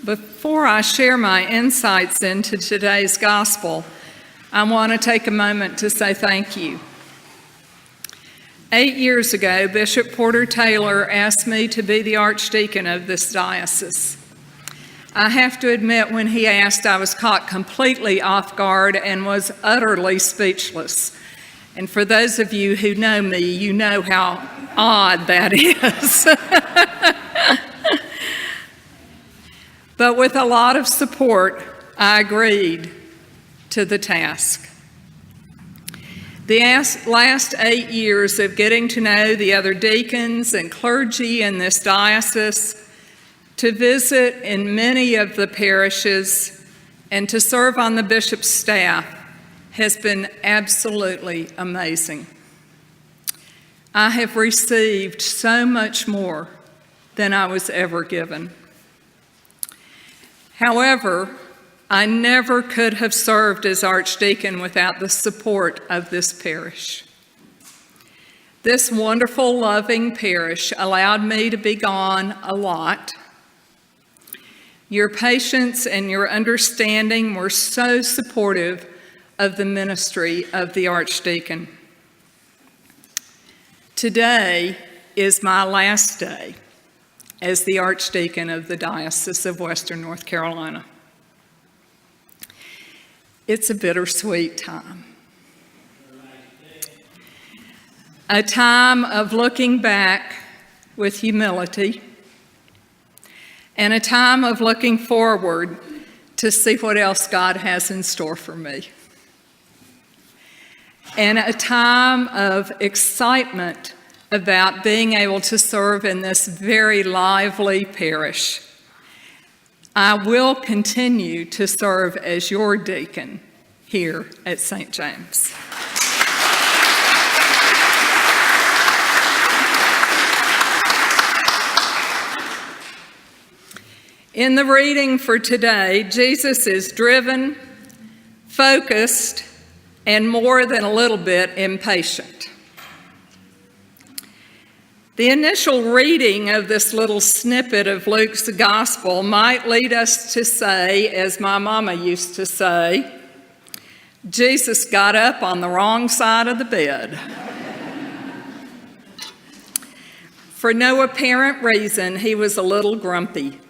Before I share my insights into today's gospel, I want to take a moment to say thank you. 8 years ago, Bishop Porter Taylor asked me to be the archdeacon of this diocese. I have to admit, when he asked, I was caught completely off guard and was utterly speechless. And for those of you who know me, you know how odd that is. But with a lot of support, I agreed to the task. The last 8 years of getting to know the other deacons and clergy in this diocese, to visit in many of the parishes, and to serve on the bishop's staff has been absolutely amazing. I have received so much more than I was ever given. However, I never could have served as archdeacon without the support of this parish. This wonderful, loving parish allowed me to be gone a lot. Your patience and your understanding were so supportive of the ministry of the archdeacon. Today is my last day as the archdeacon of the Diocese of Western North Carolina. It's a bittersweet time. A time of looking back with humility, and a time of looking forward to see what else God has in store for me. And a time of excitement about being able to serve in this very lively parish. I will continue to serve as your deacon here at St. James. In the reading for today, Jesus is driven, focused, and more than a little bit impatient. The initial reading of this little snippet of Luke's gospel might lead us to say, as my mama used to say, Jesus got up on the wrong side of the bed. For no apparent reason, he was a little grumpy.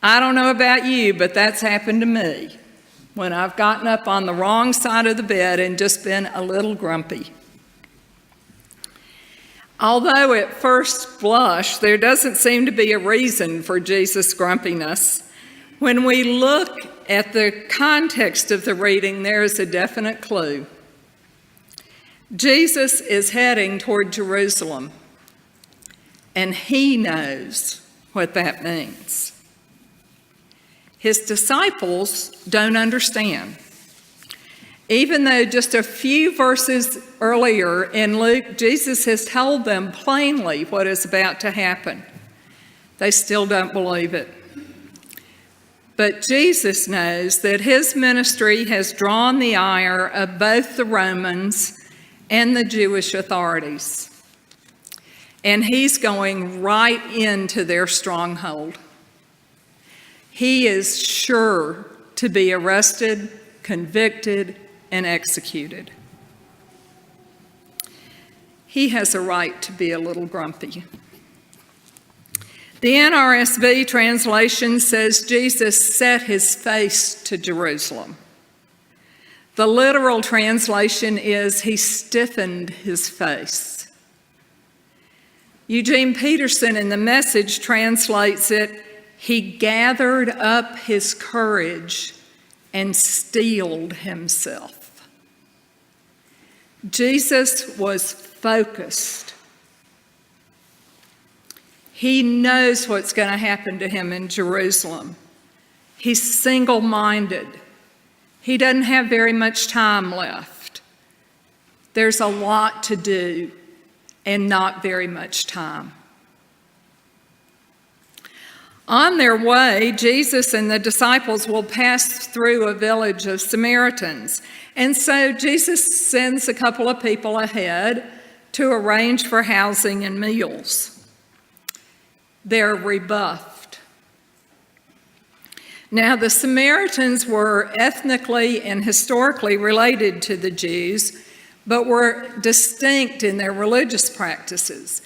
I don't know about you, but that's happened to me when I've gotten up on the wrong side of the bed and just been a little grumpy. Although at first blush, there doesn't seem to be a reason for Jesus' grumpiness, when we look at the context of the reading, there is a definite clue. Jesus is heading toward Jerusalem, and he knows what that means. His disciples don't understand. Even though just a few verses earlier in Luke, Jesus has told them plainly what is about to happen, they still don't believe it. But Jesus knows that his ministry has drawn the ire of both the Romans and the Jewish authorities. And he's going right into their stronghold. He is sure to be arrested, convicted, and executed. He has a right to be a little grumpy. The NRSV translation says Jesus set his face to Jerusalem. The literal translation is he stiffened his face. Eugene Peterson in the Message translates it, he gathered up his courage and steeled himself. Jesus was focused. He knows what's going to happen to him in Jerusalem. He's single-minded. He doesn't have very much time left. There's a lot to do and not very much time. On their way, Jesus and the disciples will pass through a village of Samaritans. And so Jesus sends a couple of people ahead to arrange for housing and meals. They're rebuffed. Now, the Samaritans were ethnically and historically related to the Jews, but were distinct in their religious practices.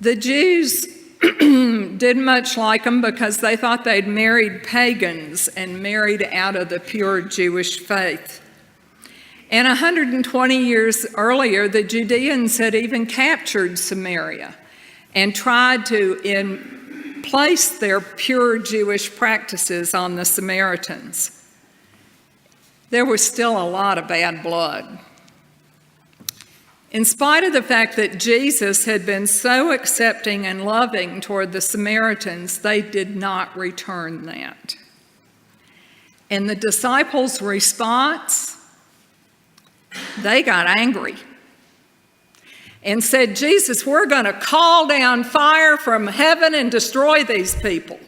The Jews didn't much like them because they thought they'd married pagans and married out of the pure Jewish faith. And 120 years earlier, the Judeans had even captured Samaria and tried to place their pure Jewish practices on the Samaritans. There was still a lot of bad blood. In spite of the fact that Jesus had been so accepting and loving toward the Samaritans, they did not return that. And the disciples' response, they got angry and said, Jesus, we're going to call down fire from heaven and destroy these people.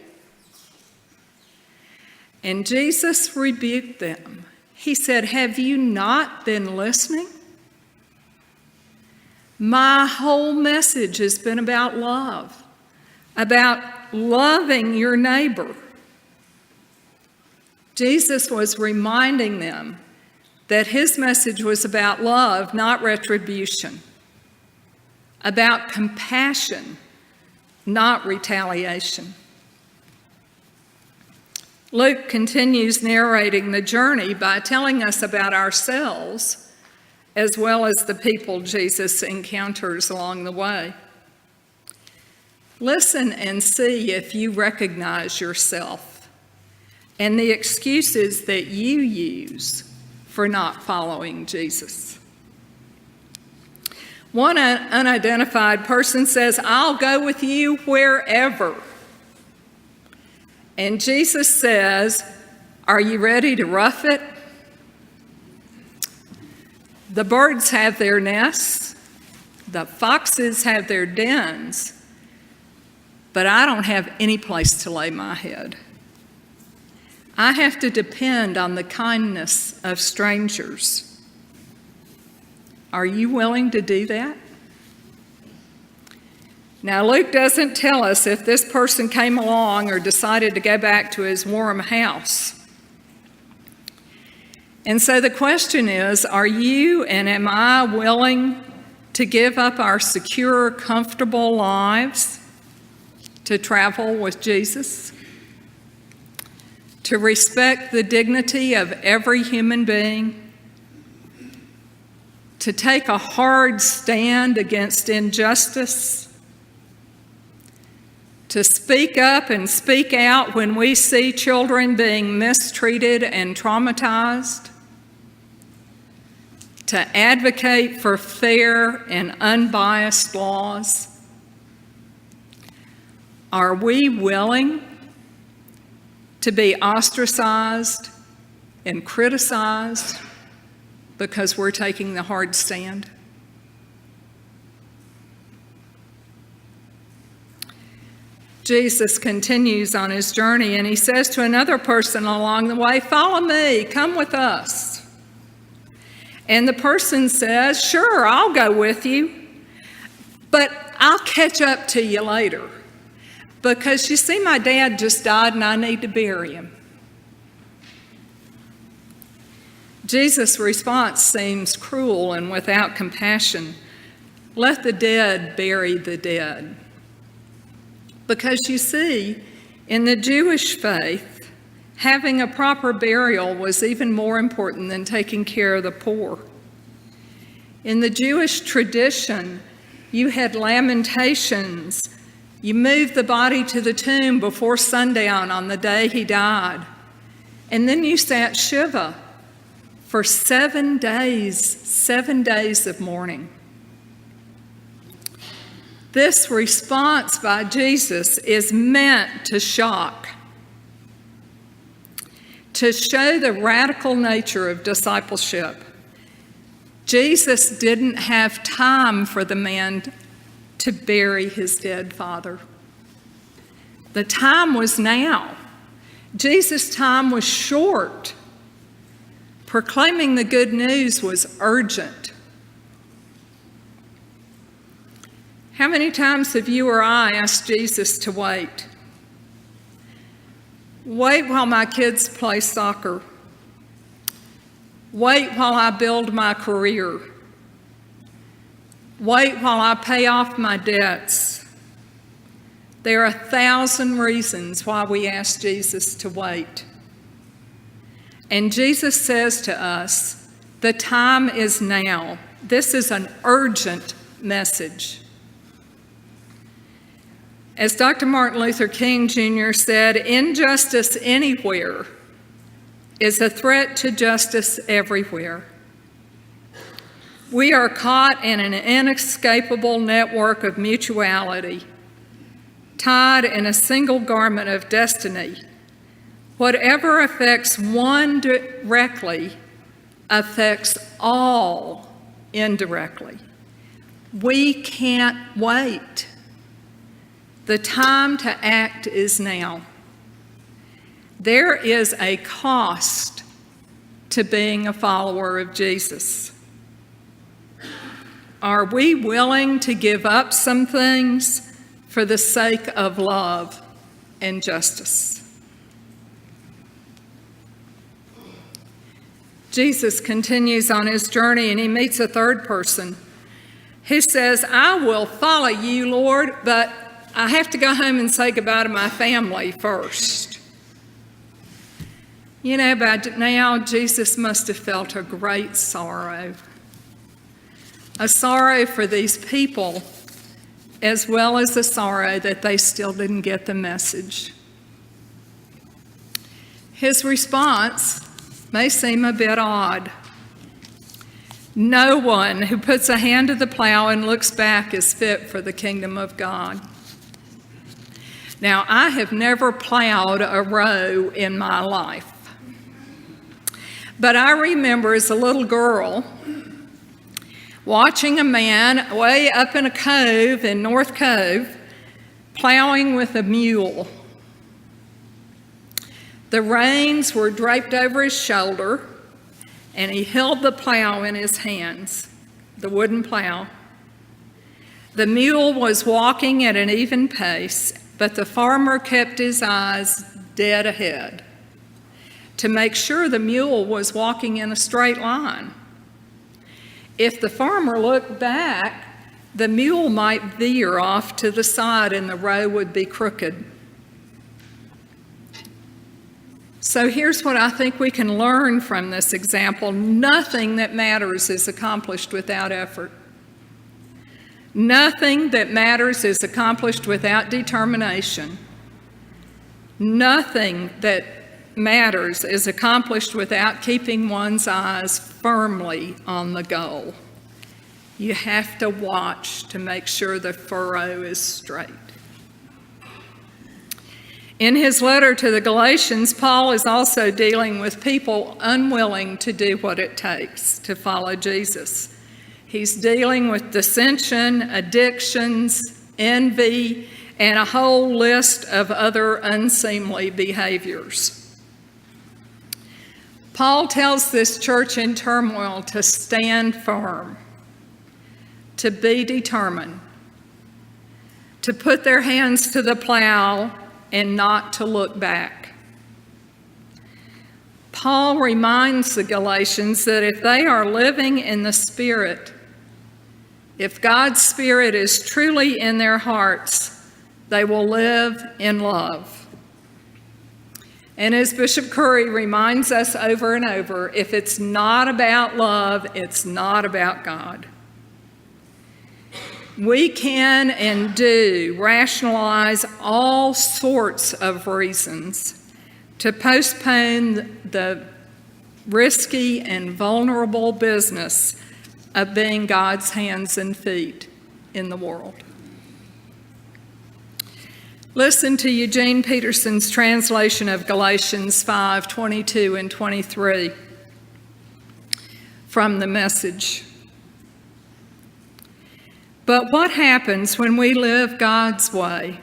And Jesus rebuked them. He said, have you not been listening? My whole message has been about love, about loving your neighbor. Jesus was reminding them that his message was about love, not retribution, about compassion, not retaliation. Luke continues narrating the journey by telling us about ourselves as well as the people Jesus encounters along the way. Listen and see if you recognize yourself and the excuses that you use for not following Jesus. One unidentified person says, I'll go with you wherever. And Jesus says, are you ready to rough it? The birds have their nests, the foxes have their dens, but I don't have any place to lay my head. I have to depend on the kindness of strangers. Are you willing to do that? Now, Luke doesn't tell us if this person came along or decided to go back to his warm house. And so the question is, are you and am I willing to give up our secure, comfortable lives to travel with Jesus? To respect the dignity of every human being? To take a hard stand against injustice? To speak up and speak out when we see children being mistreated and traumatized? To advocate for fair and unbiased laws? Are we willing to be ostracized and criticized because we're taking the hard stand? Jesus continues on his journey and he says to another person along the way, follow me, come with us. And the person says, sure, I'll go with you, but I'll catch up to you later. Because you see, my dad just died and I need to bury him. Jesus' response seems cruel and without compassion. Let the dead bury the dead. Because you see, in the Jewish faith, having a proper burial was even more important than taking care of the poor. In the Jewish tradition, you had lamentations. You moved the body to the tomb before sundown on the day he died. And then you sat Shiva for 7 days of mourning. This response by Jesus is meant to shock, to show the radical nature of discipleship. Jesus didn't have time for the man to bury his dead father. The time was now. Jesus' time was short. Proclaiming the good news was urgent. How many times have you or I asked Jesus to wait? Wait while my kids play soccer. Wait while I build my career. Wait while I pay off my debts. There are 1,000 reasons why we ask Jesus to wait. And Jesus says to us, the time is now. This is an urgent message. As Dr. Martin Luther King Jr. said, injustice anywhere is a threat to justice everywhere. We are caught in an inescapable network of mutuality, tied in a single garment of destiny. Whatever affects one directly affects all indirectly. We can't wait. The time to act is now. There is a cost to being a follower of Jesus. Are we willing to give up some things for the sake of love and justice? Jesus continues on his journey and he meets a third person who says, I will follow you, Lord, but I have to go home and say goodbye to my family first. You know, by now, Jesus must have felt a great sorrow. A sorrow for these people, as well as a sorrow that they still didn't get the message. His response may seem a bit odd. No one who puts a hand to the plow and looks back is fit for the kingdom of God. Now, I have never plowed a row in my life, but I remember as a little girl watching a man way up in a cove in North Cove plowing with a mule. The reins were draped over his shoulder, and he held the plow in his hands, the wooden plow. The mule was walking at an even pace, but the farmer kept his eyes dead ahead to make sure the mule was walking in a straight line. If the farmer looked back, the mule might veer off to the side and the row would be crooked. So here's what I think we can learn from this example. Nothing that matters is accomplished without effort. Nothing that matters is accomplished without determination. Nothing that matters is accomplished without keeping one's eyes firmly on the goal. You have to watch to make sure the furrow is straight. In his letter to the Galatians, Paul is also dealing with people unwilling to do what it takes to follow Jesus. He's dealing with dissension, addictions, envy, and a whole list of other unseemly behaviors. Paul tells this church in turmoil to stand firm, to be determined, to put their hands to the plow and not to look back. Paul reminds the Galatians that if they are living in the Spirit, if God's Spirit is truly in their hearts, they will live in love. And as Bishop Curry reminds us over and over, if it's not about love, it's not about God. We can and do rationalize all sorts of reasons to postpone the risky and vulnerable business of being God's hands and feet in the world. Listen to Eugene Peterson's translation of Galatians 5:22 and 23 from the Message. But what happens when we live God's way?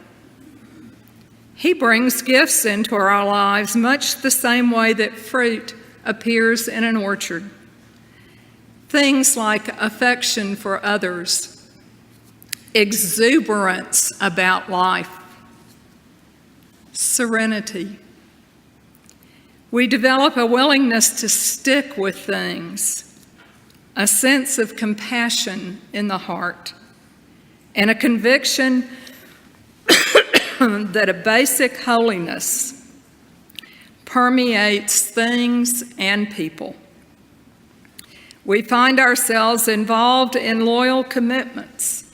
He brings gifts into our lives much the same way that fruit appears in an orchard. Things like affection for others, exuberance about life, serenity, We develop a willingness to stick with things, a sense of compassion in the heart, and a conviction that a basic holiness permeates things and people. We find ourselves involved in loyal commitments,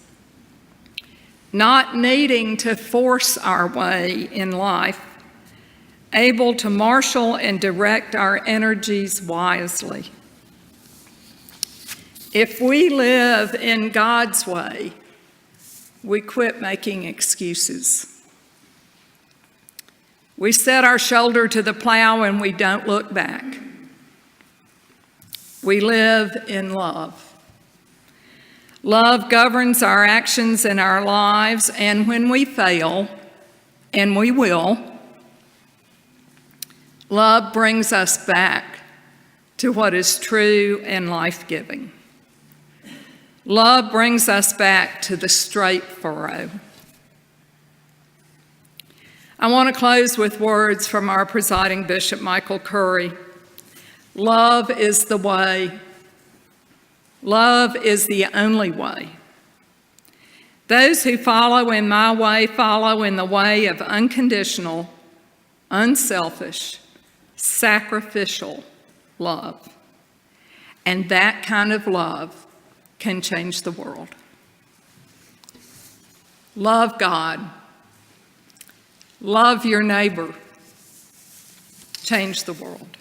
not needing to force our way in life, able to marshal and direct our energies wisely. If we live in God's way, we quit making excuses. We set our shoulder to the plow and we don't look back. We live in love. Love governs our actions and our lives, and when we fail, and we will, love brings us back to what is true and life-giving. Love brings us back to the straight furrow. I want to close with words from our presiding Bishop, Michael Curry. Love is the way. Love is the only way. Those who follow in my way follow in the way of unconditional, unselfish, sacrificial love. And that kind of love can change the world. Love God. Love your neighbor. Change the world.